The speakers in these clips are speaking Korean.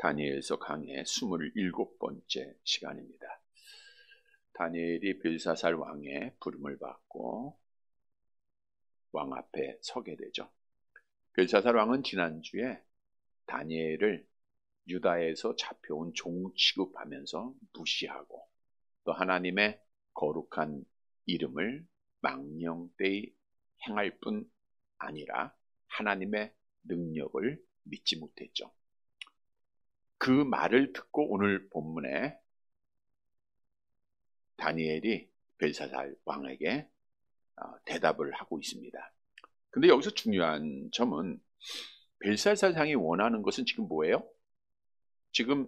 다니엘서 강의 27번째 시간입니다. 다니엘이 벨사살 왕의 부름을 받고 왕 앞에 서게 되죠. 벨사살 왕은 지난주에 다니엘을 유다에서 잡혀온 종 취급하면서 무시하고 또 하나님의 거룩한 이름을 망령되이 행할 뿐 아니라 하나님의 능력을 믿지 못했죠. 그 말을 듣고 오늘 본문에 다니엘이 벨사살 왕에게 대답을 하고 있습니다. 근데 여기서 중요한 점은 벨사살 왕이 원하는 것은 지금 뭐예요? 지금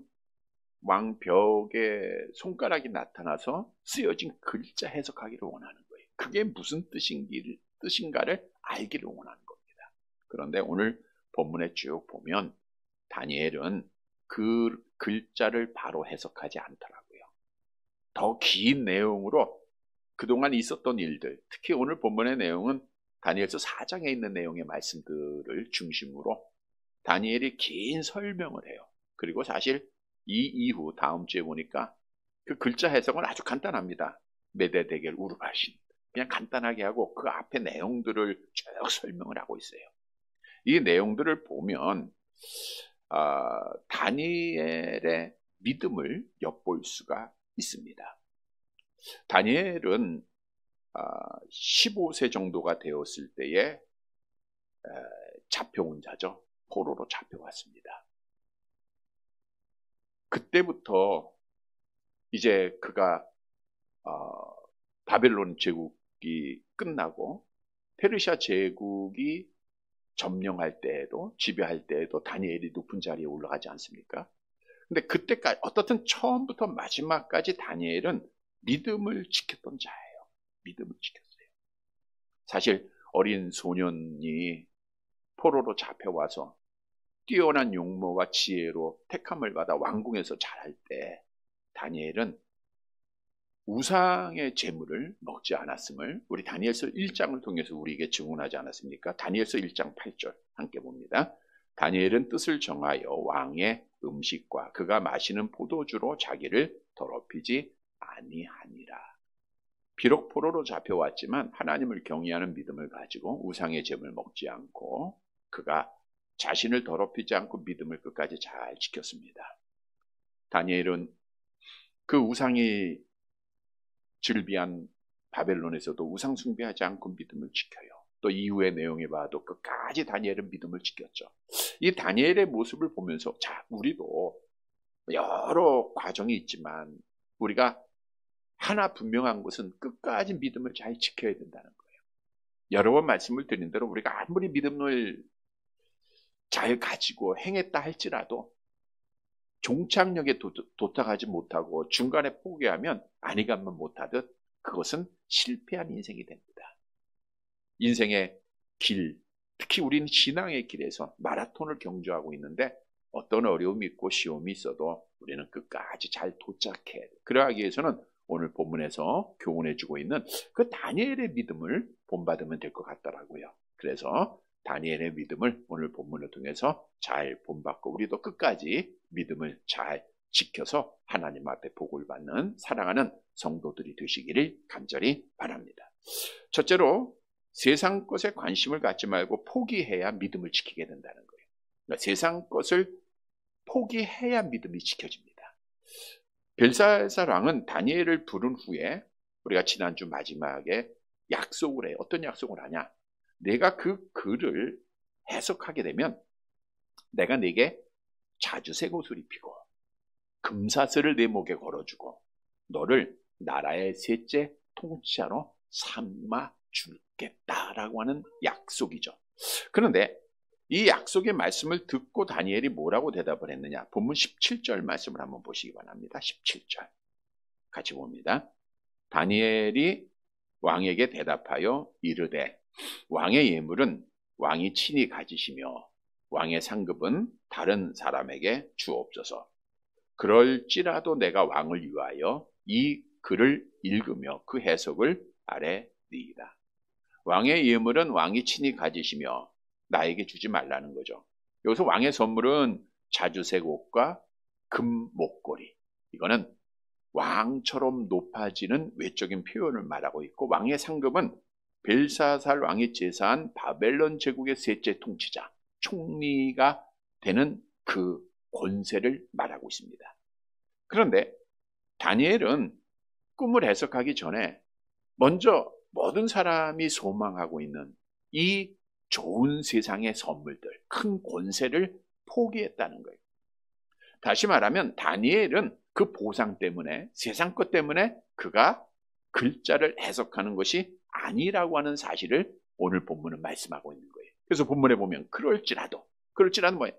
왕벽에 손가락이 나타나서 쓰여진 글자 해석하기를 원하는 거예요. 그게 무슨 뜻인가를 알기를 원하는 겁니다. 그런데 오늘 본문에 쭉 보면 다니엘은 그 글자를 바로 해석하지 않더라고요. 더 긴 내용으로 그동안 있었던 일들, 특히 오늘 본문의 내용은 다니엘서 4장에 있는 내용의 말씀들을 중심으로 다니엘이 긴 설명을 해요. 그리고 사실 이 이후 다음 주에 보니까 그 글자 해석은 아주 간단합니다. 메데데겔 우르바신, 그냥 간단하게 하고 그 앞에 내용들을 쭉 설명을 하고 있어요. 이 내용들을 보면 다니엘의 믿음을 엿볼 수가 있습니다. 다니엘은 15세 정도가 되었을 때에 잡혀온 자죠. 포로로 잡혀왔습니다. 그때부터 이제 그가 바벨론 제국이 끝나고 페르시아 제국이 점령할 때에도, 지배할 때에도 다니엘이 높은 자리에 올라가지 않습니까? 근데 그때까지 어떻든 처음부터 마지막까지 다니엘은 믿음을 지켰던 자예요. 믿음을 지켰어요. 사실 어린 소년이 포로로 잡혀와서 뛰어난 용모와 지혜로 택함을 받아 왕궁에서 자랄 때 다니엘은 우상의 제물을 먹지 않았음을 우리 다니엘서 1장을 통해서 우리에게 증언하지 않았습니까? 다니엘서 1장 8절 함께 봅니다. 다니엘은 뜻을 정하여 왕의 음식과 그가 마시는 포도주로 자기를 더럽히지 아니하니라. 비록 포로로 잡혀왔지만 하나님을 경외하는 믿음을 가지고 우상의 제물을 먹지 않고 그가 자신을 더럽히지 않고 믿음을 끝까지 잘 지켰습니다. 다니엘은 그 우상이 즐비한 바벨론에서도 우상 숭배하지 않고 믿음을 지켜요. 또 이후의 내용에 봐도 끝까지 다니엘은 믿음을 지켰죠. 이 다니엘의 모습을 보면서 우리도 여러 과정이 있지만 우리가 하나 분명한 것은 끝까지 믿음을 잘 지켜야 된다는 거예요. 여러 번 말씀을 드린 대로 우리가 아무리 믿음을 잘 가지고 행했다 할지라도 종착역에 도착하지 못하고 중간에 포기하면 아니 가면 못하듯 그것은 실패한 인생이 됩니다. 인생의 길, 특히 우리는 신앙의 길에서 마라톤을 경주하고 있는데 어떤 어려움이 있고 시험이 있어도 우리는 끝까지 잘 도착해야 돼요. 그러하기 위해서는 오늘 본문에서 교훈해주고 있는 그 다니엘의 믿음을 본받으면 될 것 같더라고요. 그래서 다니엘의 믿음을 오늘 본문을 통해서 잘 본받고 우리도 끝까지 믿음을 잘 지켜서 하나님 앞에 복을 받는 사랑하는 성도들이 되시기를 간절히 바랍니다. 첫째로 세상 것에 관심을 갖지 말고 포기해야 믿음을 지키게 된다는 거예요. 그러니까 세상 것을 포기해야 믿음이 지켜집니다. 벨사살 왕은 다니엘을 부른 후에 우리가 지난주 마지막에 약속을 해요. 어떤 약속을 하냐? 내가 그 글을 해석하게 되면 내가 네게 자주색 옷을 입히고 금사슬을 내 목에 걸어주고 너를 나라의 셋째 통치자로 삼아 주겠다라고 하는 약속이죠. 그런데 이 약속의 말씀을 듣고 다니엘이 뭐라고 대답을 했느냐? 본문 17절 말씀을 한번 보시기 바랍니다. 17절 같이 봅니다. 다니엘이 왕에게 대답하여 이르되 왕의 예물은 왕이 친히 가지시며 왕의 상급은 다른 사람에게 주옵소서. 그럴지라도 내가 왕을 위하여 이 글을 읽으며 그 해석을 아뢰리이다. 왕의 예물은 왕이 친히 가지시며 나에게 주지 말라는 거죠. 여기서 왕의 선물은 자주색 옷과 금 목걸이. 이거는 왕처럼 높아지는 외적인 표현을 말하고 있고, 왕의 상급은 벨사살 왕이 제사한 바벨론 제국의 셋째 통치자, 총리가 되는 그 권세를 말하고 있습니다. 그런데 다니엘은 꿈을 해석하기 전에 먼저 모든 사람이 소망하고 있는 이 좋은 세상의 선물들, 큰 권세를 포기했다는 거예요. 다시 말하면 다니엘은 그 보상 때문에, 세상 것 때문에 그가 글자를 해석하는 것이 아니라고 하는 사실을 오늘 본문은 말씀하고 있는 거예요. 그래서 본문에 보면 그럴지라도 뭐예요?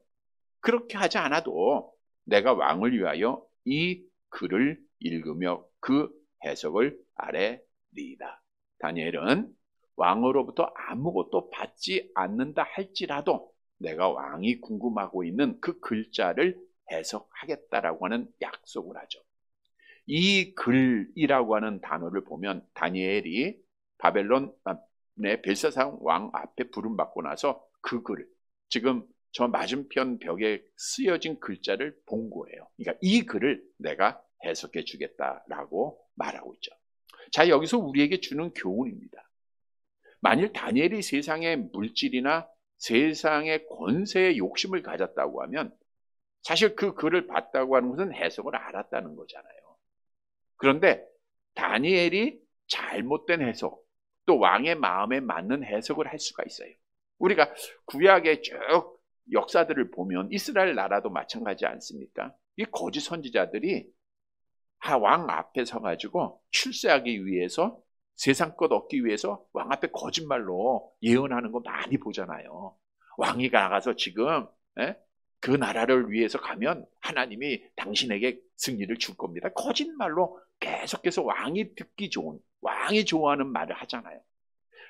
그렇게 하지 않아도 내가 왕을 위하여 이 글을 읽으며 그 해석을 아뢰리이다. 다니엘은 왕으로부터 아무것도 받지 않는다 할지라도 내가 왕이 궁금하고 있는 그 글자를 해석하겠다라고 하는 약속을 하죠. 이 글이라고 하는 단어를 보면 다니엘이 바벨론의 벨사살 왕 앞에 부름받고 나서 그 글, 지금 저 맞은편 벽에 쓰여진 글자를 본 거예요. 그러니까 이 글을 내가 해석해 주겠다라고 말하고 있죠. 자, 여기서 우리에게 주는 교훈입니다. 만일 다니엘이 세상의 물질이나 세상의 권세에 욕심을 가졌다고 하면 사실 그 글을 봤다고 하는 것은 해석을 알았다는 거잖아요. 그런데 다니엘이 잘못된 해석, 또 왕의 마음에 맞는 해석을 할 수가 있어요. 우리가 구약의 쭉 역사들을 보면 이스라엘 나라도 마찬가지 않습니까? 이 거짓 선지자들이 왕 앞에 서가지고 출세하기 위해서, 세상 것 얻기 위해서 왕 앞에 거짓말로 예언하는 거 많이 보잖아요. 왕이 나가서 지금 그 나라를 위해서 가면 하나님이 당신에게 승리를 줄 겁니다. 거짓말로 계속해서 왕이 듣기 좋은, 왕이 좋아하는 말을 하잖아요.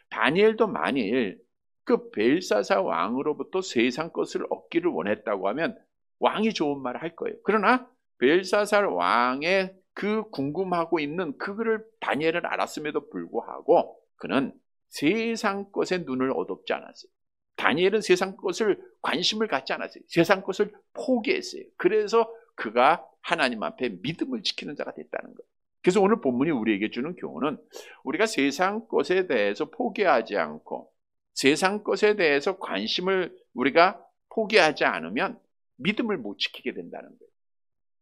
다니엘도 만일 그 벨사살 왕으로부터 세상 것을 얻기를 원했다고 하면 왕이 좋은 말을 할 거예요. 그러나 벨사살 왕의 그 궁금하고 있는 그거를 다니엘은 알았음에도 불구하고 그는 세상 것에 눈을 어둡지 않았어요. 다니엘은 세상 것을 관심을 갖지 않았어요. 세상 것을 포기했어요. 그래서 그가 하나님 앞에 믿음을 지키는 자가 됐다는 거예요. 그래서 오늘 본문이 우리에게 주는 교훈은 우리가 세상 것에 대해서 포기하지 않고 세상 것에 대해서 관심을 우리가 포기하지 않으면 믿음을 못 지키게 된다는 거예요.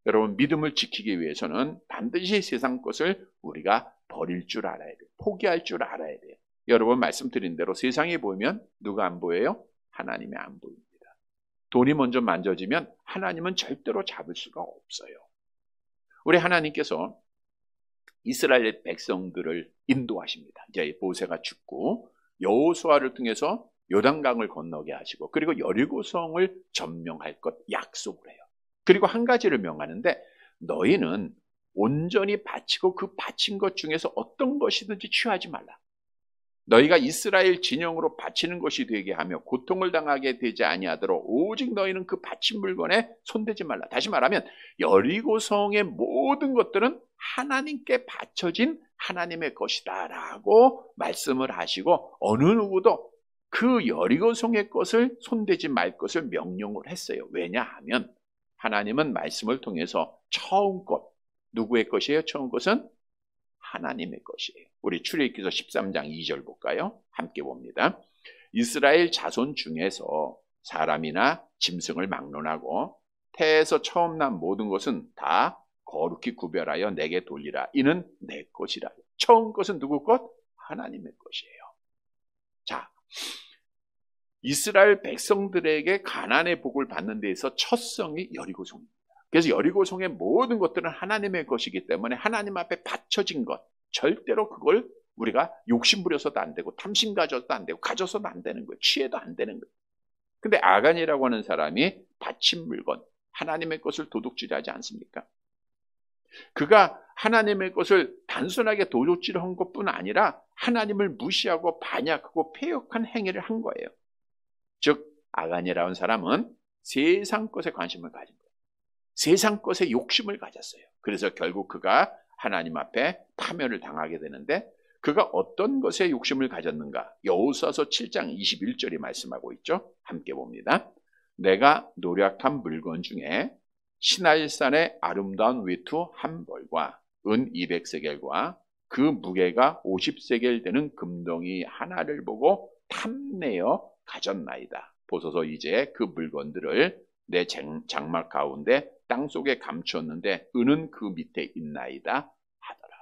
여러분, 믿음을 지키기 위해서는 반드시 세상 것을 우리가 버릴 줄 알아야 돼요. 포기할 줄 알아야 돼요. 여러분 말씀드린 대로 세상에 보이면 누가 안 보여요? 하나님이 안 보입니다. 돈이 먼저 만져지면 하나님은 절대로 잡을 수가 없어요. 우리 하나님께서 이스라엘 백성들을 인도하십니다. 이제 모세가 죽고 여호수아를 통해서 요단강을 건너게 하시고 그리고 여리고성을 점령할 것 약속을 해요. 그리고 한 가지를 명하는데 너희는 온전히 바치고 그 바친 것 중에서 어떤 것이든지 취하지 말라. 너희가 이스라엘 진영으로 바치는 것이 되게 하며 고통을 당하게 되지 아니하도록 오직 너희는 그 바친 물건에 손대지 말라. 다시 말하면 여리고성의 모든 것들은 하나님께 바쳐진 하나님의 것이다 라고 말씀을 하시고 어느 누구도 그 여리고성의 것을 손대지 말 것을 명령을 했어요. 왜냐하면 하나님은 말씀을 통해서 처음 것, 누구의 것이에요? 처음 것은 하나님의 것이에요. 우리 출애굽기서 13장 2절 볼까요? 함께 봅니다. 이스라엘 자손 중에서 사람이나 짐승을 막론하고 태에서 처음 난 모든 것은 다 거룩히 구별하여 내게 돌리라. 이는 내 것이라. 처음 것은 누구 것? 하나님의 것이에요. 자, 이스라엘 백성들에게 가나안의 복을 받는 데에서 첫 성이 여리고성입니다. 그래서 여리고성의 모든 것들은 하나님의 것이기 때문에 하나님 앞에 바쳐진 것, 절대로 그걸 우리가 욕심부려서도 안 되고 탐심 가져서도 안 되고 가져서도 안 되는 거예요. 취해도 안 되는 거예요. 근데 아간이라고 하는 사람이 바친 물건, 하나님의 것을 도둑질하지 않습니까? 그가 하나님의 것을 단순하게 도둑질한 것뿐 아니라 하나님을 무시하고 반역하고 폐역한 행위를 한 거예요. 즉 아간이라는 사람은 세상 것에 관심을 가진 거예요. 세상 것에 욕심을 가졌어요. 그래서 결국 그가 하나님 앞에 파멸을 당하게 되는데 그가 어떤 것에 욕심을 가졌는가? 여호수아서 7장 21절이 말씀하고 있죠. 함께 봅니다. 내가 노력한 물건 중에 시나일산의 아름다운 외투 한 벌과 은 200세겔과 그 무게가 50세겔 되는 금덩이 하나를 보고 탐내어 가졌나이다. 보소서 이제 그 물건들을 내 장막 가운데 땅속에 감추었는데 은은 그 밑에 있나이다 하더라.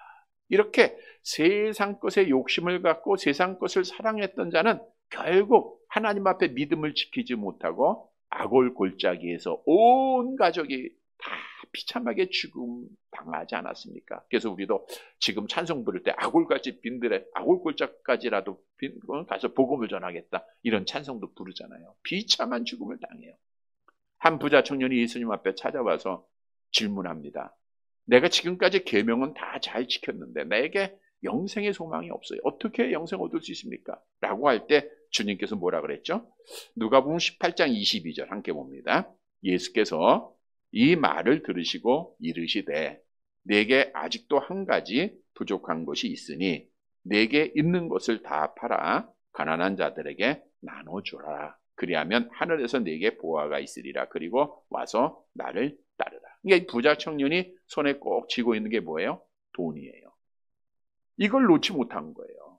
이렇게 세상 것에 욕심을 갖고 세상 것을 사랑했던 자는 결국 하나님 앞에 믿음을 지키지 못하고 아골골짜기에서 온 가족이 다 비참하게 죽음 당하지 않았습니까? 그래서 우리도 지금 찬송 부를 때 아골까지 빈들에 아골골짜기까지라도 가서 복음을 전하겠다 이런 찬송도 부르잖아요. 비참한 죽음을 당해요. 한 부자 청년이 예수님 앞에 찾아와서 질문합니다. 내가 지금까지 계명은 다 잘 지켰는데 내게 영생의 소망이 없어요. 어떻게 영생 얻을 수 있습니까? 라고 할 때 주님께서 뭐라 그랬죠? 누가복음 18장 22절 함께 봅니다. 예수께서 이 말을 들으시고 이르시되 내게 아직도 한 가지 부족한 것이 있으니 내게 있는 것을 다 팔아 가난한 자들에게 나눠주라. 그리하면 하늘에서 내게 보화가 있으리라. 그리고 와서 나를 따르라. 그러니까 이 부자 청년이 손에 꼭 쥐고 있는 게 뭐예요? 돈이에요. 이걸 놓지 못한 거예요.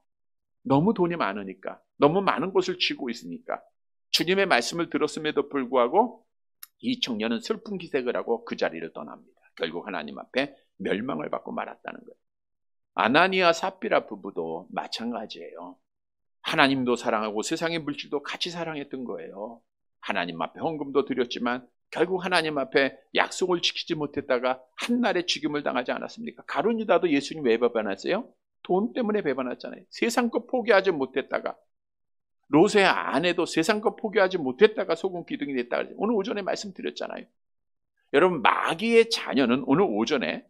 너무 돈이 많으니까, 너무 많은 것을 쥐고 있으니까. 주님의 말씀을 들었음에도 불구하고 이 청년은 슬픈 기색을 하고 그 자리를 떠납니다. 결국 하나님 앞에 멸망을 받고 말았다는 거예요. 아나니아 삽비라 부부도 마찬가지예요. 하나님도 사랑하고 세상의 물질도 같이 사랑했던 거예요. 하나님 앞에 헌금도 드렸지만 결국 하나님 앞에 약속을 지키지 못했다가 한날에 죽임을 당하지 않았습니까? 가룟 유다도 예수님 왜 배반했어요? 돈 때문에 배반했잖아요. 세상 것 포기하지 못했다가, 롯의 아내도 세상 것 포기하지 못했다가 소금 기둥이 됐다. 오늘 오전에 말씀드렸잖아요. 여러분, 마귀의 자녀는 오늘 오전에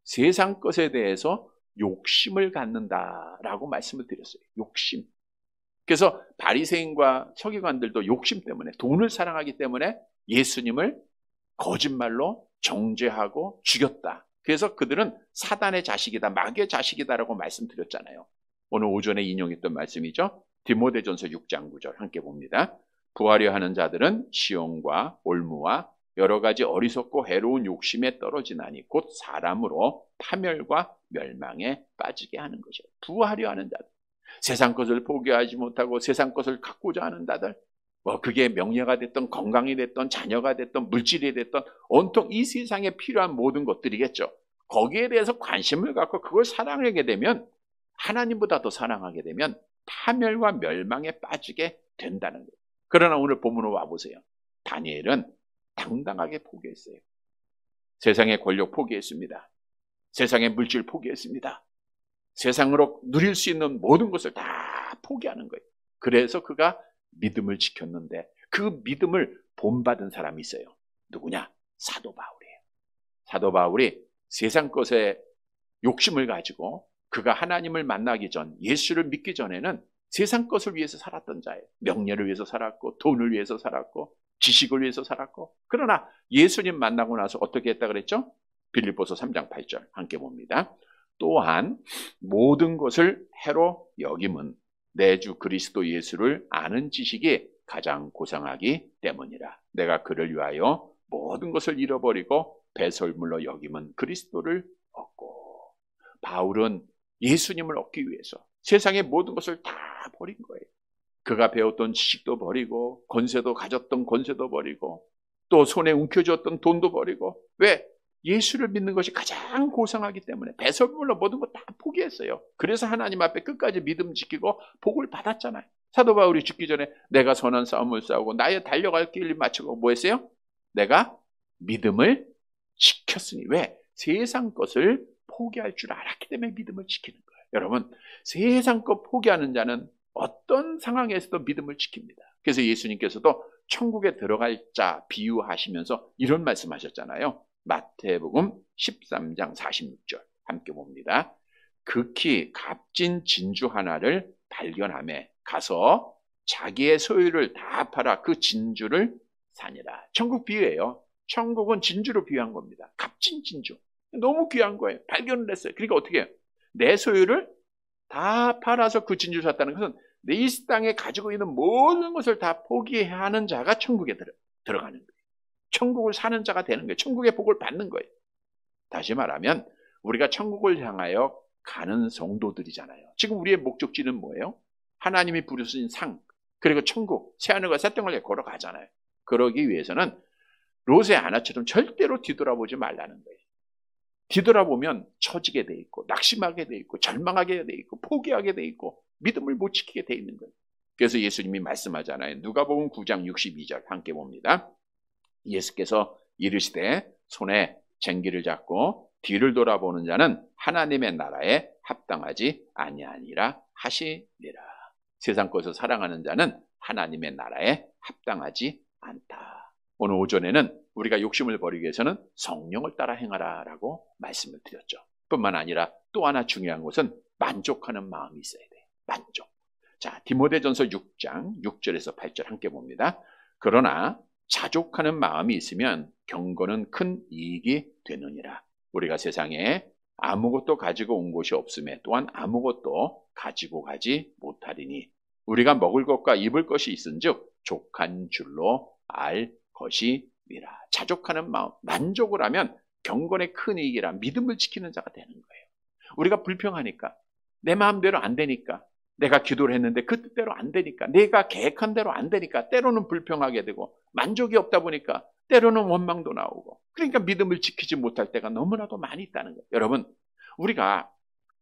세상 것에 대해서 욕심을 갖는다라고 말씀을 드렸어요. 욕심. 그래서 바리새인과 서기관들도 욕심 때문에, 돈을 사랑하기 때문에 예수님을 거짓말로 정죄하고 죽였다. 그래서 그들은 사단의 자식이다, 마귀의 자식이다라고 말씀드렸잖아요. 오늘 오전에 인용했던 말씀이죠. 디모데전서 6장 9절 함께 봅니다. 부하려 하는 자들은 시험과 올무와 여러 가지 어리석고 해로운 욕심에 떨어지나니 곧 사람으로 파멸과 멸망에 빠지게 하는 것이에요. 부하려 하는 자들, 세상 것을 포기하지 못하고 세상 것을 갖고자 하는 자들, 그게 명예가 됐던 건강이 됐던 자녀가 됐던 물질이 됐던 온통 이 세상에 필요한 모든 것들이겠죠. 거기에 대해서 관심을 갖고 그걸 사랑하게 되면, 하나님보다 더 사랑하게 되면 파멸과 멸망에 빠지게 된다는 거예요. 그러나 오늘 본문으로 와보세요. 다니엘은 당당하게 포기했어요. 세상의 권력 포기했습니다. 세상의 물질 포기했습니다. 세상으로 누릴 수 있는 모든 것을 다 포기하는 거예요. 그래서 그가 믿음을 지켰는데 그 믿음을 본받은 사람이 있어요. 누구냐? 사도 바울이에요. 사도 바울이 세상 것에 욕심을 가지고 그가 하나님을 만나기 전, 예수를 믿기 전에는 세상 것을 위해서 살았던 자예요. 명예를 위해서 살았고, 돈을 위해서 살았고, 지식을 위해서 살았고. 그러나 예수님 만나고 나서 어떻게 했다 그랬죠? 빌립보서 3장 8절 함께 봅니다. 또한 모든 것을 해로 여김은 내 주 그리스도 예수를 아는 지식이 가장 고상하기 때문이라. 내가 그를 위하여 모든 것을 잃어버리고 배설물로 여김은 그리스도를 얻고. 바울은 예수님을 얻기 위해서 세상의 모든 것을 다 버린 거예요. 그가 배웠던 지식도 버리고, 권세도 가졌던 권세도 버리고, 또 손에 움켜쥐었던 돈도 버리고. 왜? 예수를 믿는 것이 가장 고상하기 때문에 배설물로 모든 것 다 포기했어요. 그래서 하나님 앞에 끝까지 믿음 지키고 복을 받았잖아요. 사도 바울이 죽기 전에 내가 선한 싸움을 싸우고 나의 달려갈 길을 마치고 뭐 했어요? 내가 믿음을 지켰으니. 왜? 세상 것을 포기할 줄 알았기 때문에 믿음을 지키는 거예요. 여러분, 세상 것 포기하는 자는 어떤 상황에서도 믿음을 지킵니다. 그래서 예수님께서도 천국에 들어갈 자 비유하시면서 이런 말씀하셨잖아요. 마태복음 13장 46절 함께 봅니다. 극히 값진 진주 하나를 발견하매 가서 자기의 소유를 다 팔아 그 진주를 사니라. 천국 비유예요. 천국은 진주로 비유한 겁니다. 값진 진주. 너무 귀한 거예요. 발견을 했어요. 그러니까 어떻게 해요? 내 소유를 다 팔아서 그 진주를 샀다는 것은 내 이 땅에 가지고 있는 모든 것을 다 포기해야 하는 자가 천국에 들어가는 거예요. 천국을 사는 자가 되는 거예요. 천국의 복을 받는 거예요. 다시 말하면 우리가 천국을 향하여 가는 성도들이잖아요. 지금 우리의 목적지는 뭐예요? 하나님이 부르신 상, 그리고 천국, 새하늘과 새 땅을 걸어가잖아요. 그러기 위해서는 롯의 아내처럼 절대로 뒤돌아보지 말라는 거예요. 뒤돌아보면 처지게 돼 있고, 낙심하게 돼 있고, 절망하게 돼 있고, 포기하게 돼 있고, 믿음을 못 지키게 돼 있는 거예요. 그래서 예수님이 말씀하잖아요. 누가복음 9장 62절 함께 봅니다. 예수께서 이르시되 손에 쟁기를 잡고 뒤를 돌아보는 자는 하나님의 나라에 합당하지 아니하니라 하시니라. 세상 것을 사랑하는 자는 하나님의 나라에 합당하지 않다. 오늘 오전에는 우리가 욕심을 버리기 위해서는 성령을 따라 행하라 라고 말씀을 드렸죠. 뿐만 아니라 또 하나 중요한 것은 만족하는 마음이 있어야 돼요. 만족. 자, 디모데전서 6장 6절에서 8절 함께 봅니다. 그러나 자족하는 마음이 있으면 경건은 큰 이익이 되느니라. 우리가 세상에 아무것도 가지고 온 것이 없음에 또한 아무것도 가지고 가지 못하리니 우리가 먹을 것과 입을 것이 있은즉 족한 줄로 알 것이니라. 자족하는 마음, 만족을 하면 경건의 큰 이익이라 믿음을 지키는 자가 되는 거예요. 우리가 불평하니까, 내 마음대로 안 되니까, 내가 기도를 했는데 그 뜻대로 안 되니까, 내가 계획한 대로 안 되니까 때로는 불평하게 되고, 만족이 없다 보니까 때로는 원망도 나오고, 그러니까 믿음을 지키지 못할 때가 너무나도 많이 있다는 거예요. 여러분, 우리가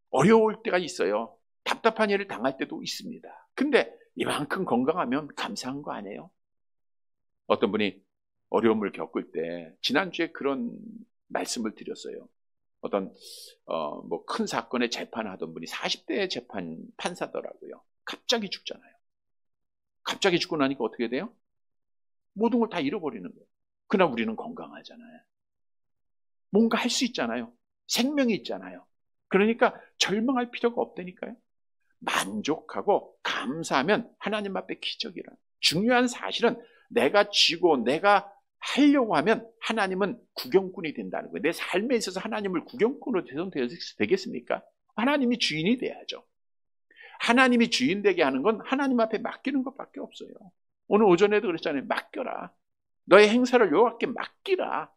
어려울 때가 있어요. 답답한 일을 당할 때도 있습니다. 근데 이만큼 건강하면 감사한 거 아니에요? 어떤 분이 어려움을 겪을 때 지난주에 그런 말씀을 드렸어요. 어떤 뭐 큰 사건의 재판을 하던 분이 40대 재판 판사더라고요. 갑자기 죽잖아요. 갑자기 죽고 나니까 어떻게 돼요? 모든 걸 다 잃어버리는 거예요. 그러나 우리는 건강하잖아요. 뭔가 할 수 있잖아요. 생명이 있잖아요. 그러니까 절망할 필요가 없다니까요. 만족하고 감사하면 하나님 앞에 기적이 일어나요. 중요한 사실은 내가 쥐고 내가 하려고 하면 하나님은 구경꾼이 된다는 거예요. 내 삶에 있어서 하나님을 구경꾼으로 되겠습니까? 하나님이 주인이 돼야죠. 하나님이 주인 되게 하는 건 하나님 앞에 맡기는 것밖에 없어요. 오늘 오전에도 그랬잖아요. 맡겨라. 너의 행사를 여호와께 맡기라.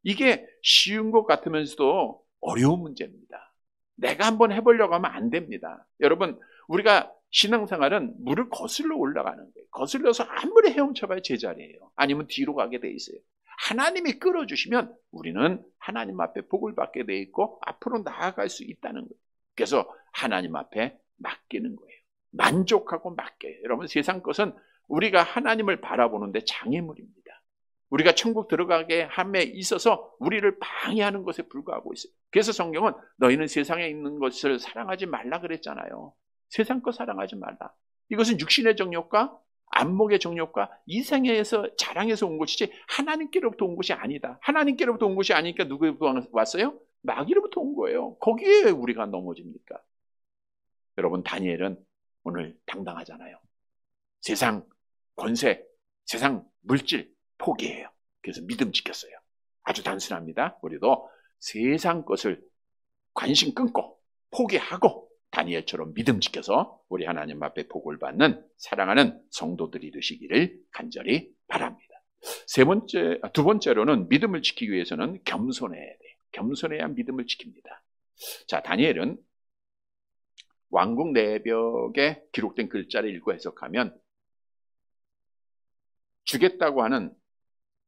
이게 쉬운 것 같으면서도 어려운 문제입니다. 내가 한번 해보려고 하면 안 됩니다. 여러분, 우리가 신앙생활은 물을 거슬러 올라가는 거예요. 거슬러서 아무리 헤엄쳐봐야 제자리예요. 아니면 뒤로 가게 돼 있어요. 하나님이 끌어주시면 우리는 하나님 앞에 복을 받게 돼 있고 앞으로 나아갈 수 있다는 거예요. 그래서 하나님 앞에 맡기는 거예요. 만족하고 맡겨요. 여러분, 세상 것은 우리가 하나님을 바라보는데 장애물입니다. 우리가 천국 들어가게 함에 있어서 우리를 방해하는 것에 불과하고 있어요. 그래서 성경은 너희는 세상에 있는 것을 사랑하지 말라 그랬잖아요. 세상 것 사랑하지 말라. 이것은 육신의 정욕과 안목의 정욕과 이 생애에서 자랑해서 온 것이지 하나님께로부터 온 것이 아니다. 하나님께로부터 온 것이 아니니까 누구로부터 왔어요? 마귀로부터 온 거예요. 거기에 왜 우리가 넘어집니까? 여러분, 다니엘은 오늘 당당하잖아요. 세상 권세, 세상 물질 포기해요. 그래서 믿음 지켰어요. 아주 단순합니다. 우리도 세상 것을 관심 끊고 포기하고 다니엘처럼 믿음 지켜서 우리 하나님 앞에 복을 받는 사랑하는 성도들이 되시기를 간절히 바랍니다. 두 번째로는 믿음을 지키기 위해서는 겸손해야 돼요. 겸손해야 믿음을 지킵니다. 자, 다니엘은 왕궁 내벽에 기록된 글자를 읽고 해석하면 주겠다고 하는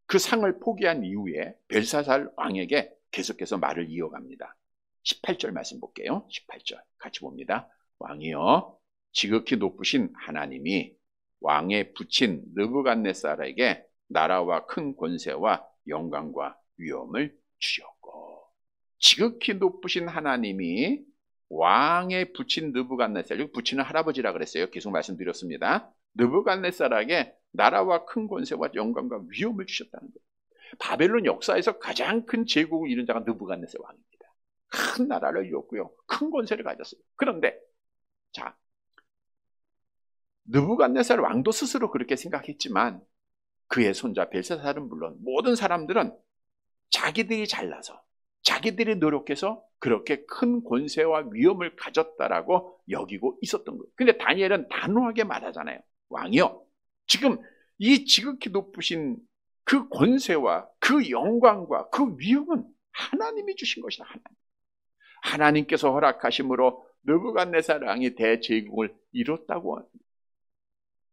그 상을 포기한 이후에 벨사살 왕에게 계속해서 말을 이어갑니다. 18절 말씀 볼게요. 18절 같이 봅니다. 왕이여, 지극히 높으신 하나님이 왕에 붙인 느부갓네살에게 나라와 큰 권세와 영광과 위엄을 주셨고, 지극히 높으신 하나님이 왕에 붙인 느부갓네살, 붙이는 할아버지라 그랬어요. 계속 말씀드렸습니다. 느부갓네살에게 나라와 큰 권세와 영광과 위엄을 주셨다는 거예요. 바벨론 역사에서 가장 큰 제국을 이룬 자가 느부갓네살 왕입니다. 큰 나라를 이뤘고요. 큰 권세를 가졌어요. 그런데 자, 느부갓네살 왕도 스스로 그렇게 생각했지만 그의 손자 벨사살은 물론 모든 사람들은 자기들이 잘나서 자기들이 노력해서 그렇게 큰 권세와 위엄을 가졌다라고 여기고 있었던 거예요. 근데 다니엘은 단호하게 말하잖아요. 왕이요, 지금 이 지극히 높으신 그 권세와 그 영광과 그 위엄은 하나님이 주신 것이다. 하나님께서 허락하심으로 느부갓네살 왕이 대제국을 이뤘다고 합니다.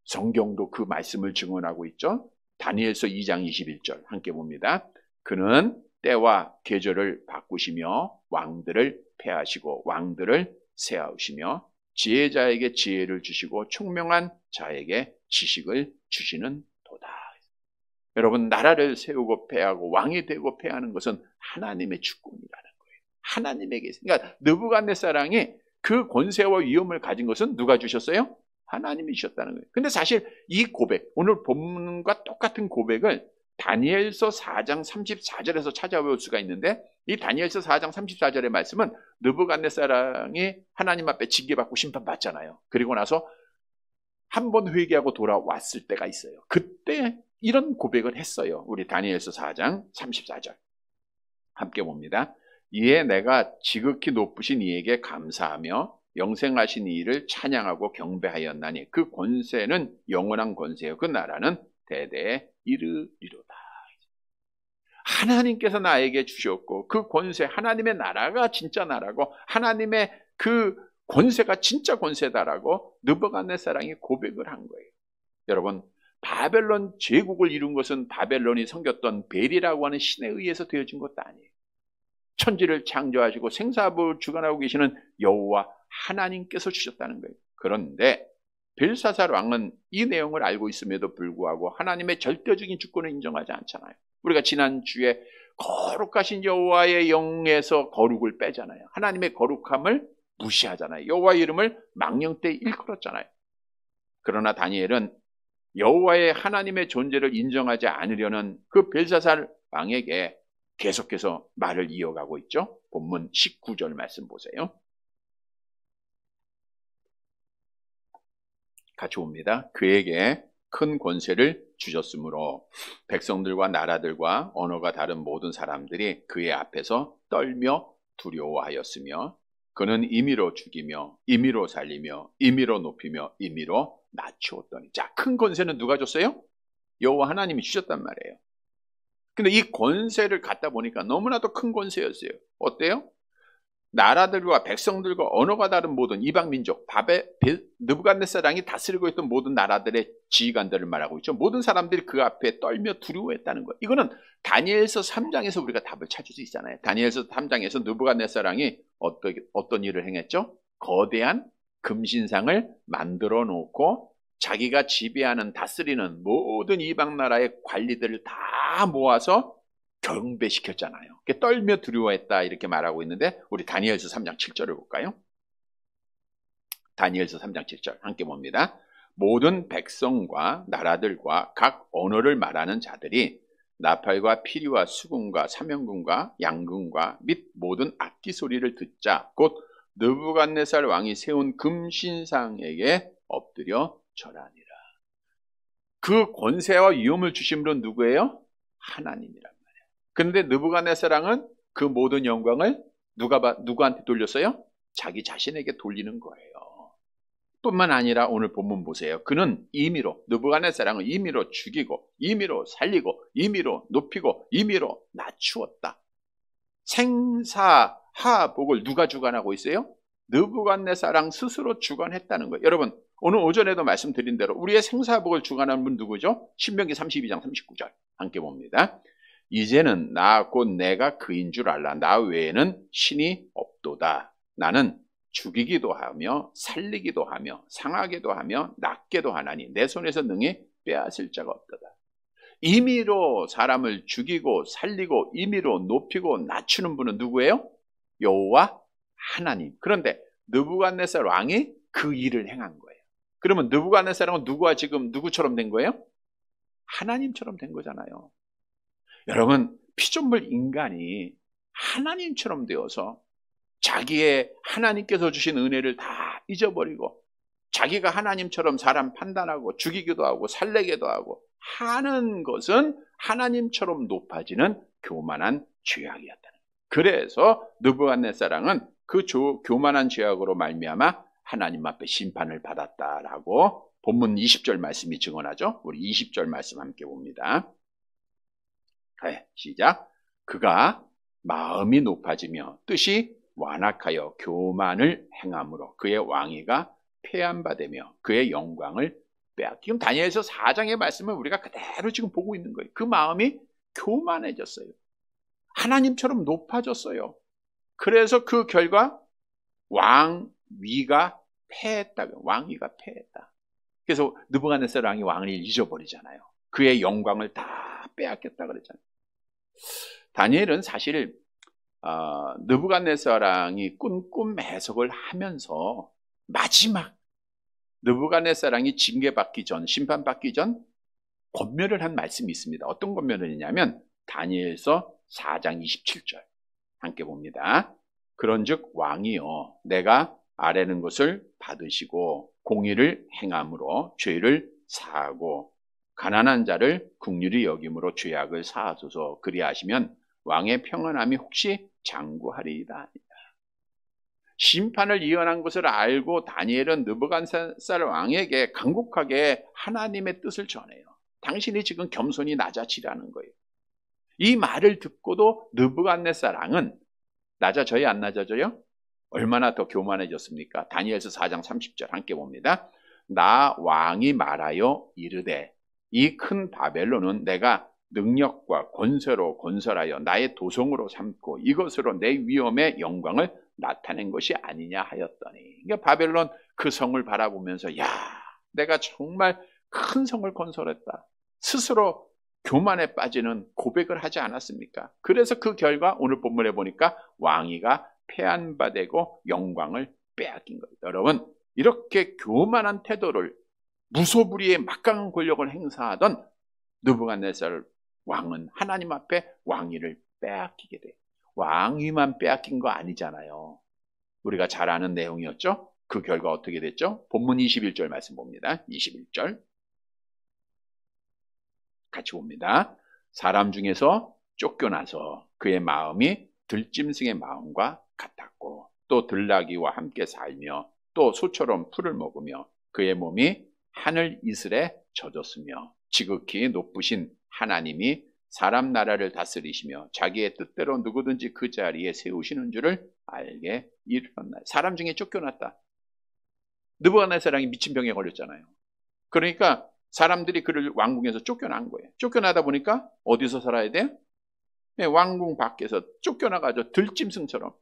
성경도 그 말씀을 증언하고 있죠. 다니엘서 2장 21절 함께 봅니다. 그는 때와 계절을 바꾸시며 왕들을 폐하시고 왕들을 세하시며 지혜자에게 지혜를 주시고 총명한 자에게 지식을 주시는 도다. 여러분, 나라를 세우고 폐하고 왕이 되고 폐하는 것은 하나님의 주권이라는 거예요. 하나님에게. 그러니까 느부갓네살 왕이 그 권세와 위엄을 가진 것은 누가 주셨어요? 하나님이 주셨다는 거예요. 근데 사실 이 고백, 오늘 본문과 똑같은 고백을 다니엘서 4장 34절에서 찾아볼 수가 있는데, 이 다니엘서 4장 34절의 말씀은 느부갓네살 왕이 하나님 앞에 징계받고 심판받잖아요. 그리고 나서 한 번 회개하고 돌아왔을 때가 있어요. 그때 이런 고백을 했어요. 우리 다니엘서 4장 34절 함께 봅니다. 이에 내가 지극히 높으신 이에게 감사하며 영생하신 이를 찬양하고 경배하였나니 그 권세는 영원한 권세요 그 나라는 대대에 이르리로다. 하나님께서 나에게 주셨고 그 권세, 하나님의 나라가 진짜 나라고 하나님의 그 권세가 진짜 권세다라고 느부갓네살 왕이 고백을 한 거예요. 여러분, 바벨론 제국을 이룬 것은 바벨론이 섬겼던 벨이라고 하는 신에 의해서 되어진 것도 아니에요. 천지를 창조하시고 생사를 주관하고 계시는 여호와 하나님께서 주셨다는 거예요. 그런데 벨사살 왕은 이 내용을 알고 있음에도 불구하고 하나님의 절대적인 주권을 인정하지 않잖아요. 우리가 지난주에 거룩하신 여호와의 영에서 거룩을 빼잖아요. 하나님의 거룩함을 무시하잖아요. 여호와의 이름을 망령되이 일컬었잖아요. 그러나 다니엘은 여호와의 하나님의 존재를 인정하지 않으려는 그 벨사살 왕에게 계속해서 말을 이어가고 있죠. 본문 19절 말씀 보세요. 같이 봅니다. 그에게 큰 권세를 주셨으므로 백성들과 나라들과 언어가 다른 모든 사람들이 그의 앞에서 떨며 두려워하였으며 그는 임의로 죽이며 임의로 살리며 임의로 높이며 임의로 낮추었더니. 자, 큰 권세는 누가 줬어요? 여호와 하나님이 주셨단 말이에요. 근데 이 권세를 갖다 보니까 너무나도 큰 권세였어요. 어때요? 나라들과 백성들과 언어가 다른 모든 이방 민족, 느부갓네살 왕이 다스리고 있던 모든 나라들의 지휘관들을 말하고 있죠. 모든 사람들이 그 앞에 떨며 두려워했다는 것. 이거는 다니엘서 3장에서 우리가 답을 찾을 수 있잖아요. 다니엘서 3장에서 느부갓네살 왕이 어떤 일을 행했죠? 거대한 금신상을 만들어 놓고 자기가 지배하는 다스리는 모든 이방 나라의 관리들을 다 모아서 경배시켰잖아요. 떨며 두려워했다 이렇게 말하고 있는데 우리 다니엘서 3장 7절을 볼까요? 다니엘서 3장 7절 함께 봅니다. 모든 백성과 나라들과 각 언어를 말하는 자들이 나팔과 피리와 수금과 사명금과 양금과 및 모든 악기 소리를 듣자 곧 느부갓네살 왕이 세운 금신상에게 엎드려 절하니라. 그 권세와 위엄을 주신 분은 누구예요? 하나님이란 말이에요. 그런데 느부갓네살 왕은 그 모든 영광을 누구한테 돌렸어요? 자기 자신에게 돌리는 거예요. 뿐만 아니라 오늘 본문 보세요. 그는 임의로, 느부갓네살 왕은 임의로 죽이고 임의로 살리고 임의로 높이고 임의로 낮추었다. 생사하복을 누가 주관하고 있어요? 느부갓네살 왕 스스로 주관했다는 거예요. 여러분, 오늘 오전에도 말씀드린 대로 우리의 생사복을 주관하는 분 누구죠? 신명기 32장 39절 함께 봅니다. 이제는 나 곧 내가 그인 줄 알라. 나 외에는 신이 없도다. 나는 죽이기도 하며 살리기도 하며 상하게도 하며 낫게도 하나니 내 손에서 능히 빼앗을 자가 없도다. 임의로 사람을 죽이고 살리고 임의로 높이고 낮추는 분은 누구예요? 여호와 하나님. 그런데 느부갓네살 왕이 그 일을 행한 거예요. 그러면 느부갓네살 왕은 누구처럼 된 거예요? 하나님처럼 된 거잖아요. 여러분, 피조물 인간이 하나님처럼 되어서 자기의 하나님께서 주신 은혜를 다 잊어버리고 자기가 하나님처럼 사람 판단하고 죽이기도 하고 살리기도 하고 하는 것은 하나님처럼 높아지는 교만한 죄악이었다는 거예요. 그래서 느부갓네살 왕은 그 교만한 죄악으로 말미암아 하나님 앞에 심판을 받았다라고 본문 20절 말씀이 증언하죠. 우리 20절 말씀 함께 봅니다. 시작. 그가 마음이 높아지며 뜻이 완악하여 교만을 행함으로 그의 왕위가 폐한바되며 그의 영광을 빼앗기. 지금 다니엘서 4장의 말씀을 우리가 그대로 지금 보고 있는 거예요. 그 마음이 교만해졌어요. 하나님처럼 높아졌어요. 그래서 그 결과 왕위가 패했다. 왕위가 패했다. 그래서 느부갓네살 왕이 왕을 잊어버리잖아요. 그의 영광을 다 빼앗겼다 그랬잖아요. 다니엘은 사실 느부갓네살 왕이 꿈 해석을 하면서 마지막 느부갓네살 왕이 징계받기 전, 심판받기 전 권면을 한 말씀이 있습니다. 어떤 권면을 했냐면 다니엘서 4장 27절 함께 봅니다. 그런즉 왕이여 내가 아뢰는 것을 받으시고 공의를 행함으로 죄를 사하고 가난한 자를 긍휼히 여김으로 죄악을 사하소서. 그리하시면 왕의 평안함이 혹시 장구하리이다. 심판을 예언한 것을 알고 다니엘은 느부갓네살 왕에게 간곡하게 하나님의 뜻을 전해요. 당신이 지금 겸손히 낮아지라는 거예요. 이 말을 듣고도 느부갓네살 왕은 낮아져요, 안 낮아져요? 얼마나 더 교만해졌습니까? 다니엘서 4장 30절 함께 봅니다. 나 왕이 말하여 이르되 이 큰 바벨론은 내가 능력과 권세로 건설하여 나의 도성으로 삼고 이것으로 내 위엄의 영광을 나타낸 것이 아니냐 하였더니. 그러니까 바벨론 그 성을 바라보면서 야, 내가 정말 큰 성을 건설했다. 스스로 교만에 빠지는 고백을 하지 않았습니까? 그래서 그 결과 오늘 본문에 보니까 왕위가 폐한바되고 영광을 빼앗긴 겁니다. 여러분, 이렇게 교만한 태도를 무소불위의 막강한 권력을 행사하던 느부갓네살 왕은 하나님 앞에 왕위를 빼앗기게 돼요. 왕위만 빼앗긴 거 아니잖아요. 우리가 잘 아는 내용이었죠. 그 결과 어떻게 됐죠? 본문 21절 말씀 봅니다. 21절 같이 봅니다. 사람 중에서 쫓겨나서 그의 마음이 들짐승의 마음과 같았고 또 들나귀와 함께 살며 또 소처럼 풀을 먹으며 그의 몸이 하늘 이슬에 젖었으며 지극히 높으신 하나님이 사람 나라를 다스리시며 자기의 뜻대로 누구든지 그 자리에 세우시는 줄을 알게 이르렀나요. 사람 중에 쫓겨났다. 느부갓네살 왕이 미친 병에 걸렸잖아요. 그러니까 사람들이 그를 왕궁에서 쫓겨난 거예요. 쫓겨나다 보니까 어디서 살아야 돼요? 네, 왕궁 밖에서 쫓겨나가지고 들짐승처럼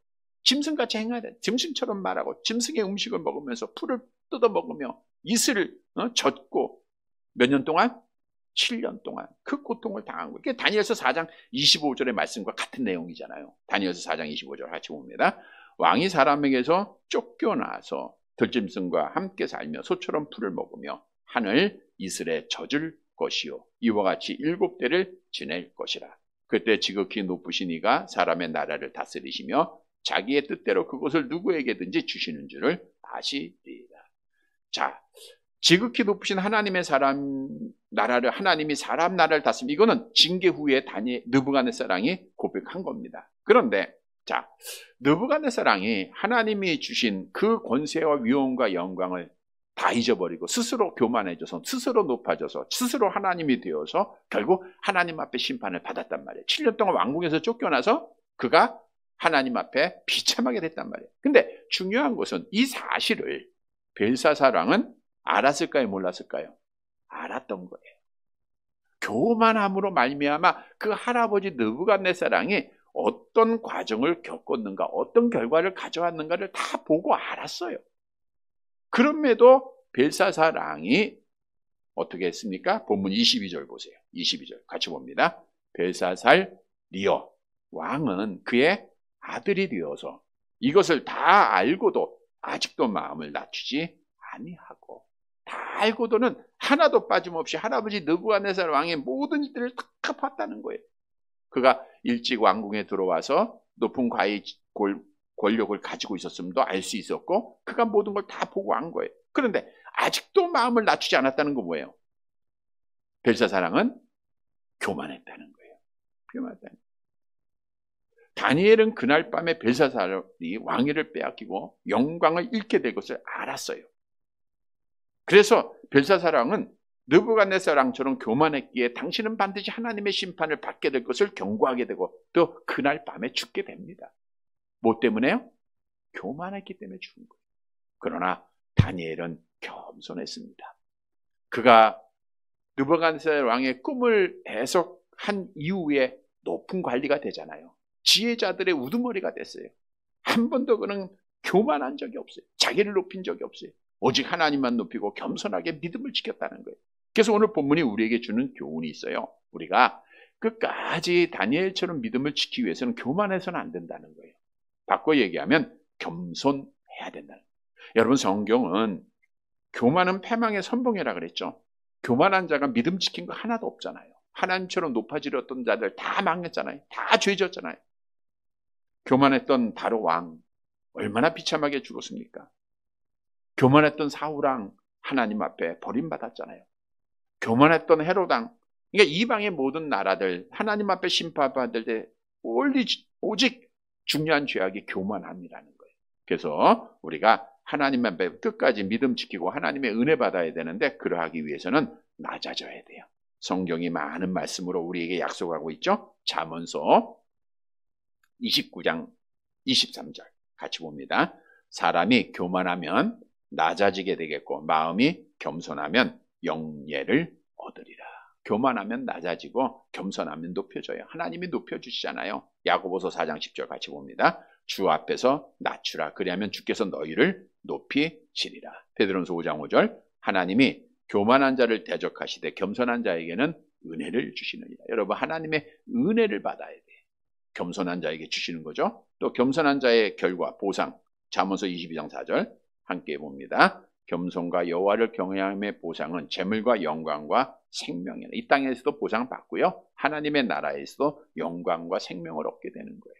짐승같이 행해야 돼. 짐승처럼 말하고 짐승의 음식을 먹으면서 풀을 뜯어 먹으며 이슬을 젖고 몇 년 동안? 7년 동안 그 고통을 당한 거예요. 그게 다니엘서 4장 25절의 말씀과 같은 내용이잖아요. 다니엘서 4장 25절 같이 봅니다. 왕이 사람에게서 쫓겨나서 들짐승과 함께 살며 소처럼 풀을 먹으며 하늘 이슬에 젖을 것이요 이와 같이 7대를 지낼 것이라. 그때 지극히 높으신 이가 사람의 나라를 다스리시며 자기의 뜻대로 그것을 누구에게든지 주시는 줄을 아시리이다. 자, 지극히 높으신 하나님의 나라를 하나님이 사람 나라를 다스립니다. 이거는 징계 후에 느부갓네살 왕이 고백한 겁니다. 그런데 자, 느부갓네살 왕이 하나님이 주신 그 권세와 위엄과 영광을 다 잊어버리고 스스로 교만해져서 스스로 높아져서 스스로 하나님이 되어서 결국 하나님 앞에 심판을 받았단 말이에요. 7년 동안 왕궁에서 쫓겨나서 그가 하나님 앞에 비참하게 됐단 말이에요. 근데 중요한 것은 이 사실을 벨사살 왕은 알았을까요? 몰랐을까요? 알았던 거예요. 교만함으로 말미암아 그 할아버지 느부갓네살 왕이 어떤 과정을 겪었는가, 어떤 결과를 가져왔는가를 다 보고 알았어요. 그럼에도 벨사살 왕이 어떻게 했습니까? 본문 22절 보세요. 22절 같이 봅니다. 벨사살 리어 왕은 그의 아들이 되어서 이것을 다 알고도 아직도 마음을 낮추지 아니하고 다 알고도는 하나도 빠짐없이 할아버지 느부갓네살 왕의 모든 일들을 다 봤다는 거예요. 그가 일찍 왕궁에 들어와서 높은 과의 권력을 가지고 있었음도 알 수 있었고 그가 모든 걸 다 보고 안 거예요. 그런데 아직도 마음을 낮추지 않았다는 건 뭐예요? 벨사살 왕은 교만했다는 거예요. 교만했다는 거예요. 다니엘은 그날 밤에 벨사살이 왕위를 빼앗기고 영광을 잃게 될 것을 알았어요. 그래서 벨사살 왕은 느부갓네살 왕처럼 교만했기에 당신은 반드시 하나님의 심판을 받게 될 것을 경고하게 되고 또 그날 밤에 죽게 됩니다. 뭐 때문에요? 교만했기 때문에 죽은 거예요. 그러나 다니엘은 겸손했습니다. 그가 느부갓네살 왕의 꿈을 해석한 이후에 높은 관리가 되잖아요. 지혜자들의 우두머리가 됐어요. 한 번도 그는 교만한 적이 없어요. 자기를 높인 적이 없어요. 오직 하나님만 높이고 겸손하게 믿음을 지켰다는 거예요. 그래서 오늘 본문이 우리에게 주는 교훈이 있어요. 우리가 끝까지 다니엘처럼 믿음을 지키기 위해서는 교만해서는 안 된다는 거예요. 바꿔 얘기하면 겸손해야 된다는 거예요. 여러분, 성경은 교만은 패망의 선봉이라 그랬죠. 교만한 자가 믿음 지킨 거 하나도 없잖아요. 하나님처럼 높아지렸던 자들 다 망했잖아요. 다 죄졌잖아요. 교만했던 다로 왕 얼마나 비참하게 죽었습니까? 교만했던 사울왕 하나님 앞에 버림받았잖아요. 교만했던 헤롯 왕, 그러니까 이방의 모든 나라들 하나님 앞에 심판받을 때 오직 중요한 죄악이 교만함이라는 거예요. 그래서 우리가 하나님 앞에 끝까지 믿음 지키고 하나님의 은혜 받아야 되는데 그러하기 위해서는 낮아져야 돼요. 성경이 많은 말씀으로 우리에게 약속하고 있죠. 잠언서 29장 23절 같이 봅니다. 사람이 교만하면 낮아지게 되겠고 마음이 겸손하면 영예를 얻으리라. 교만하면 낮아지고 겸손하면 높여져요. 하나님이 높여주시잖아요. 야고보서 4장 10절 같이 봅니다. 주 앞에서 낮추라. 그리하면 주께서 너희를 높이시리라. 베드로전서 5장 5절 하나님이 교만한 자를 대적하시되 겸손한 자에게는 은혜를 주시느니라. 여러분, 하나님의 은혜를 받아야 돼요. 겸손한 자에게 주시는 거죠. 또 겸손한 자의 결과, 보상, 잠언서 22장 4절 함께 봅니다. 겸손과 여호와를 경외함의 보상은 재물과 영광과 생명이라. 이 땅에서도 보상받고요. 하나님의 나라에서도 영광과 생명을 얻게 되는 거예요.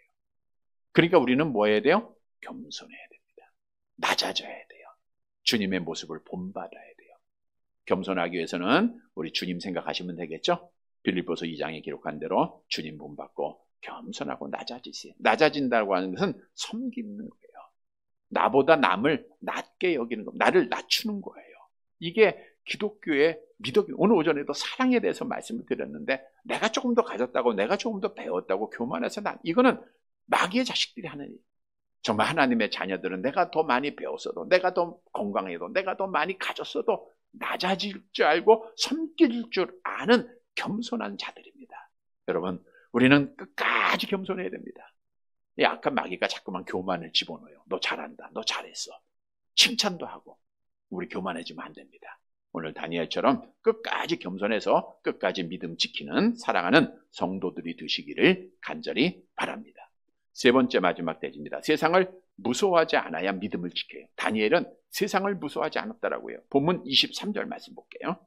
그러니까 우리는 뭐 해야 돼요? 겸손해야 됩니다. 낮아져야 돼요. 주님의 모습을 본받아야 돼요. 겸손하기 위해서는 우리 주님 생각하시면 되겠죠? 빌립보서 2장에 기록한 대로 주님 본받고 겸손하고 낮아지세요. 낮아진다고 하는 것은 섬기는 거예요. 나보다 남을 낮게 여기는 겁니다. 나를 낮추는 거예요. 이게 기독교의 미덕이. 오늘 오전에도 사랑에 대해서 말씀을 드렸는데 내가 조금 더 가졌다고 내가 조금 더 배웠다고 교만해서 이거는 마귀의 자식들이 하는 일. 정말 하나님의 자녀들은 내가 더 많이 배웠어도 내가 더 건강해도 내가 더 많이 가졌어도 낮아질 줄 알고 섬길 줄 아는 겸손한 자들입니다. 여러분, 우리는 끝까지 겸손해야 됩니다. 약한 마귀가 자꾸만 교만을 집어넣어요. 너 잘한다. 너 잘했어. 칭찬도 하고. 우리 교만해지면 안 됩니다. 오늘 다니엘처럼 끝까지 겸손해서 끝까지 믿음 지키는 사랑하는 성도들이 되시기를 간절히 바랍니다. 세 번째 마지막 대지입니다. 세상을 무서워하지 않아야 믿음을 지켜요. 다니엘은 세상을 무서워하지 않았다라고요. 본문 23절 말씀 볼게요.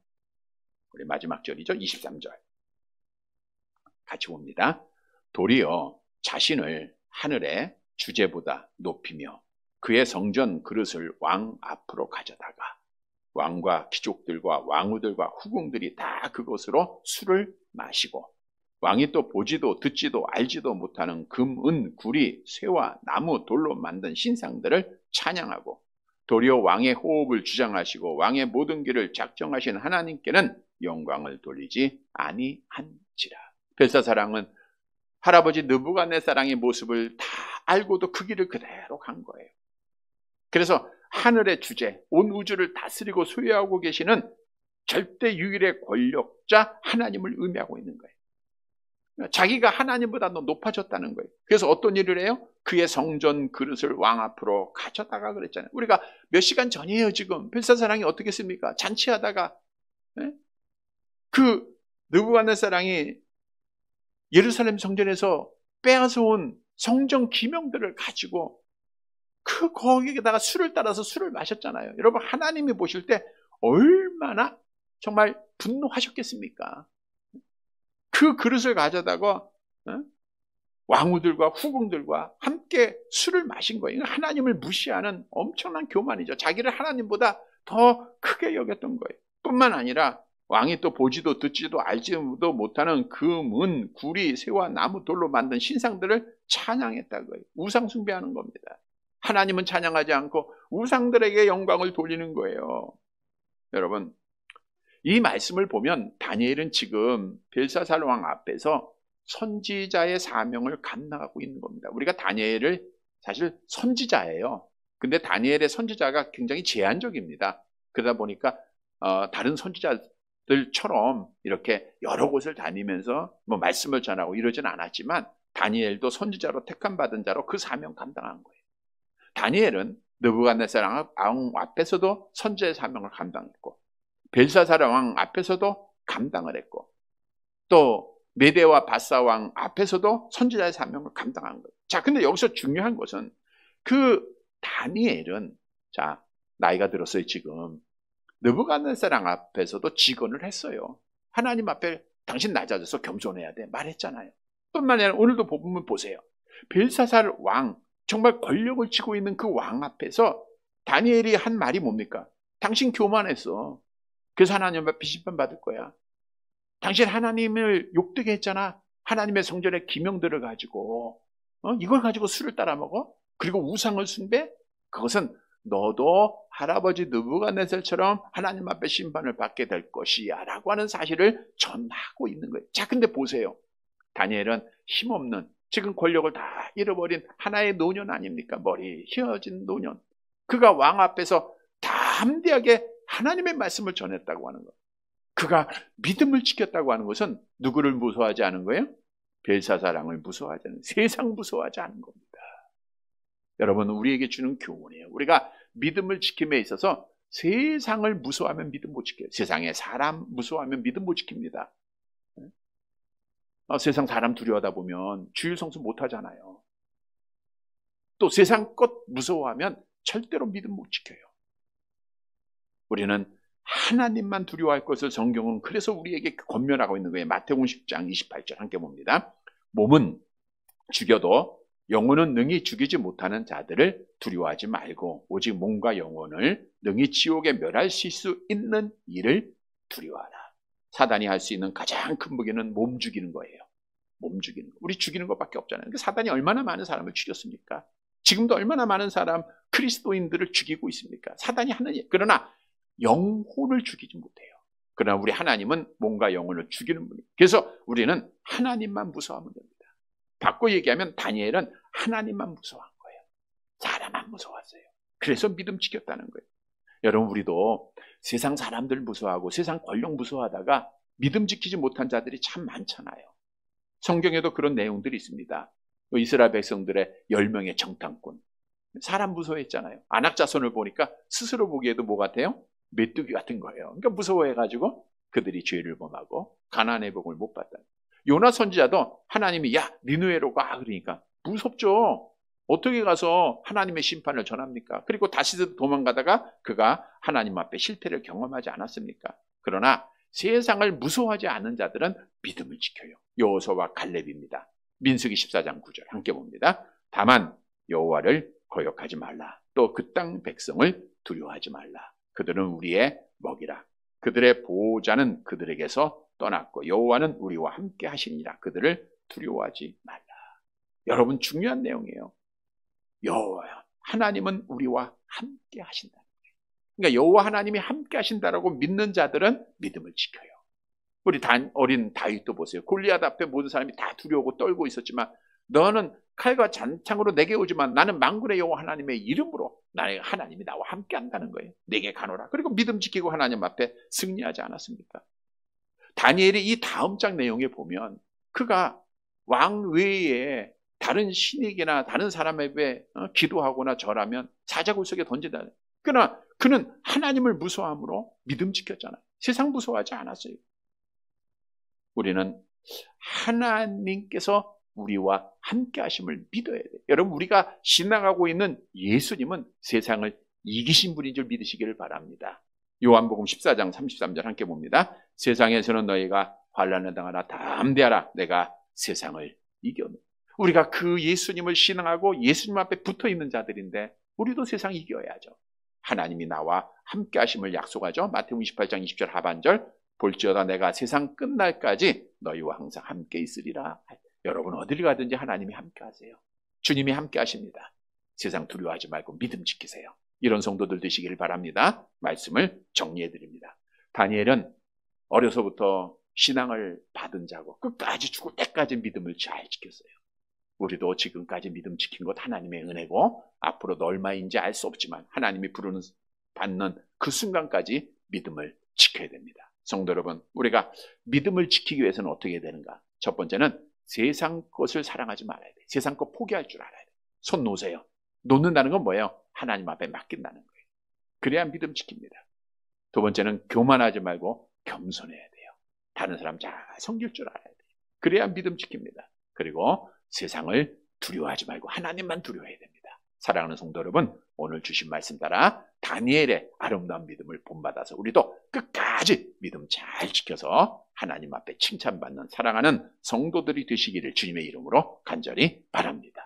우리 마지막 절이죠. 23절. 같이 봅니다. 도리어 자신을 하늘의 주제보다 높이며 그의 성전 그릇을 왕 앞으로 가져다가 왕과 귀족들과 왕후들과 후궁들이 다 그것으로 술을 마시고 왕이 또 보지도 듣지도 알지도 못하는 금, 은, 구리, 쇠와 나무, 돌로 만든 신상들을 찬양하고 도리어 왕의 호흡을 주장하시고 왕의 모든 길을 작정하신 하나님께는 영광을 돌리지 아니한지라. 벨사사랑은 할아버지 느부갓네살의 모습을 다 알고도 그 길을 그대로 간 거예요. 그래서 하늘의 주제, 온 우주를 다스리고 소유하고 계시는 절대 유일의 권력자 하나님을 의미하고 있는 거예요. 자기가 하나님보다 더 높아졌다는 거예요. 그래서 어떤 일을 해요? 그의 성전 그릇을 왕 앞으로 가져다가 그랬잖아요. 우리가 몇 시간 전이에요. 지금 벨사사랑이 어떻게 했습니까? 잔치하다가 그 느부갓네살이 예루살렘 성전에서 빼앗아온 성전 기명들을 가지고 거기에다가 술을 따라서 술을 마셨잖아요. 여러분, 하나님이 보실 때 얼마나 정말 분노하셨겠습니까? 그 그릇을 가져다가 왕후들과 후궁들과 함께 술을 마신 거예요. 하나님을 무시하는 엄청난 교만이죠. 자기를 하나님보다 더 크게 여겼던 거예요. 뿐만 아니라 왕이 또 보지도 듣지도 알지도 못하는 금, 은, 구리, 쇠와 나무, 돌로 만든 신상들을 찬양했다고요. 우상 숭배하는 겁니다. 하나님은 찬양하지 않고 우상들에게 영광을 돌리는 거예요. 여러분, 이 말씀을 보면 다니엘은 지금 벨사살 왕 앞에서 선지자의 사명을 감당하고 있는 겁니다. 우리가 다니엘을 사실 선지자예요. 근데 다니엘의 선지자가 굉장히 제한적입니다. 그러다 보니까 다른 선지자들처럼 이렇게 여러 곳을 다니면서 뭐 말씀을 전하고 이러진 않았지만 다니엘도 선지자로 택함 받은 자로 그 사명 감당한 거예요. 다니엘은 느부갓네살 왕 앞에서도 선지자의 사명을 감당했고 벨사살 왕 앞에서도 감당을 했고 또 메대와 바사 왕 앞에서도 선지자의 사명을 감당한 거예요. 자, 근데 여기서 중요한 것은 그 다니엘은 자, 나이가 들었어요. 지금 느부갓네살 왕 앞에서도 직언을 했어요. 하나님 앞에 당신 낮아져서 겸손해야 돼 말했잖아요. 뿐만 아니라 오늘도 보면 보세요. 벨사살 왕, 정말 권력을 쥐고 있는 그 왕 앞에서 다니엘이 한 말이 뭡니까? 당신 교만했어. 그래서 하나님 앞에 심판 받을 거야. 당신 하나님을 욕되게 했잖아. 하나님의 성전의 기명들을 가지고 이걸 가지고 술을 따라 먹어? 그리고 우상을 숭배? 그것은 너도 할아버지 느부갓네살처럼 하나님 앞에 심판을 받게 될 것이야 라고 하는 사실을 전하고 있는 거예요. 자, 근데 보세요. 다니엘은 힘없는, 지금 권력을 다 잃어버린 하나의 노년 아닙니까? 머리 휘어진 노년. 그가 왕 앞에서 담대하게 하나님의 말씀을 전했다고 하는 것. 그가 믿음을 지켰다고 하는 것은 누구를 무서워하지 않은 거예요? 벨사살 왕을 무서워하지 않은, 세상 무서워하지 않은 겁니다. 여러분, 우리에게 주는 교훈이에요. 우리가 믿음을 지킴에 있어서 세상을 무서워하면 믿음 못 지켜요. 세상에 사람 무서워하면 믿음 못 지킵니다. 세상 사람 두려워하다 보면 주일 성수 못 하잖아요. 또 세상 것 무서워하면 절대로 믿음 못 지켜요. 우리는 하나님만 두려워할 것을 성경은 그래서 우리에게 권면하고 있는 거예요. 마태복음 10장 28절 함께 봅니다. 몸은 죽여도 영혼은 능히 죽이지 못하는 자들을 두려워하지 말고 오직 몸과 영혼을 능히 지옥에 멸하실 수 있는 일을 두려워하라. 사단이 할 수 있는 가장 큰 무기는 몸 죽이는 거예요. 몸 죽이는 거. 우리 죽이는 것밖에 없잖아요. 그러니까 사단이 얼마나 많은 사람을 죽였습니까? 지금도 얼마나 많은 사람 그리스도인들을 죽이고 있습니까? 사단이 하는 일. 그러나 영혼을 죽이지 못해요. 그러나 우리 하나님은 몸과 영혼을 죽이는 분이에요. 그래서 우리는 하나님만 무서워하면 됩니다. 바꿔 얘기하면 다니엘은 하나님만 무서워한 거예요. 사람 안 무서웠어요. 그래서 믿음 지켰다는 거예요. 여러분, 우리도 세상 사람들 무서워하고 세상 권력 무서워하다가 믿음 지키지 못한 자들이 참 많잖아요. 성경에도 그런 내용들이 있습니다. 이스라엘 백성들의 10명의 정탐꾼. 사람 무서워했잖아요. 안악자손을 보니까 스스로 보기에도 뭐 같아요? 메뚜기 같은 거예요. 그러니까 무서워해가지고 그들이 죄를 범하고 가나안의 복을 못 받다. 요나 선지자도 하나님이 야 니느웨로 가 그러니까 무섭죠. 어떻게 가서 하나님의 심판을 전합니까? 그리고 다시 도망가다가 그가 하나님 앞에 실패를 경험하지 않았습니까? 그러나 세상을 무서워하지 않는 자들은 믿음을 지켜요. 여호수아와 갈렙입니다. 민수기 14장 9절 함께 봅니다. 다만 여호와를 거역하지 말라. 또 그 땅 백성을 두려워하지 말라. 그들은 우리의 먹이라. 그들의 보호자는 그들에게서 떠났고 여호와는 우리와 함께 하시니라. 그들을 두려워하지 말라. 여러분, 중요한 내용이에요. 여호와 하나님은 우리와 함께 하신다. 그러니까 여호와 하나님이 함께 하신다라고 믿는 자들은 믿음을 지켜요. 우리 어린 다윗도 보세요. 골리앗 앞에 모든 사람이 다 두려워하고 떨고 있었지만 너는 칼과 잔창으로 내게 오지만 나는 만군의 여호와 하나님의 이름으로 나의 하나님이 나와 함께 한다는 거예요. 내게 가노라. 그리고 믿음 지키고 하나님 앞에 승리하지 않았습니까? 다니엘이 이 다음 장 내용에 보면 그가 왕 외에 다른 신에게나 다른 사람에게 기도하거나 절하면 사자굴 속에 던진다. 그러나 그는 하나님을 무서워함으로 믿음 지켰잖아요. 세상 무서워하지 않았어요. 우리는 하나님께서 우리와 함께 하심을 믿어야 돼요. 여러분, 우리가 신앙하고 있는 예수님은 세상을 이기신 분인 줄 믿으시기를 바랍니다. 요한복음 14장 33절 함께 봅니다. 세상에서는 너희가 환난을 당하나 담대하라. 내가 세상을 이겼노라. 우리가 그 예수님을 신앙하고 예수님 앞에 붙어있는 자들인데 우리도 세상 이겨야죠. 하나님이 나와 함께 하심을 약속하죠. 마태복음 28장 20절 하반절 볼지어다 내가 세상 끝날까지 너희와 항상 함께 있으리라. 여러분, 어디를 가든지 하나님이 함께 하세요. 주님이 함께 하십니다. 세상 두려워하지 말고 믿음 지키세요. 이런 성도들 되시기를 바랍니다. 말씀을 정리해 드립니다. 다니엘은 어려서부터 신앙을 받은 자고 끝까지 죽을 때까지 믿음을 잘 지켰어요. 우리도 지금까지 믿음 지킨 것 하나님의 은혜고 앞으로도 얼마인지 알 수 없지만 하나님이 부르는 받는 그 순간까지 믿음을 지켜야 됩니다. 성도 여러분, 우리가 믿음을 지키기 위해서는 어떻게 해야 되는가? 첫 번째는 세상 것을 사랑하지 말아야 돼요. 세상 것 포기할 줄 알아야 돼요. 손 놓으세요. 놓는다는 건 뭐예요? 하나님 앞에 맡긴다는 거예요. 그래야 믿음 지킵니다. 두 번째는 교만하지 말고 겸손해야 돼요. 다른 사람 잘 섬길 줄 알아야 돼요. 그래야 믿음 지킵니다. 그리고 세상을 두려워하지 말고 하나님만 두려워해야 됩니다. 사랑하는 성도 여러분, 오늘 주신 말씀 따라 다니엘의 아름다운 믿음을 본받아서 우리도 끝까지 믿음 잘 지켜서 하나님 앞에 칭찬받는 사랑하는 성도들이 되시기를 주님의 이름으로 간절히 바랍니다.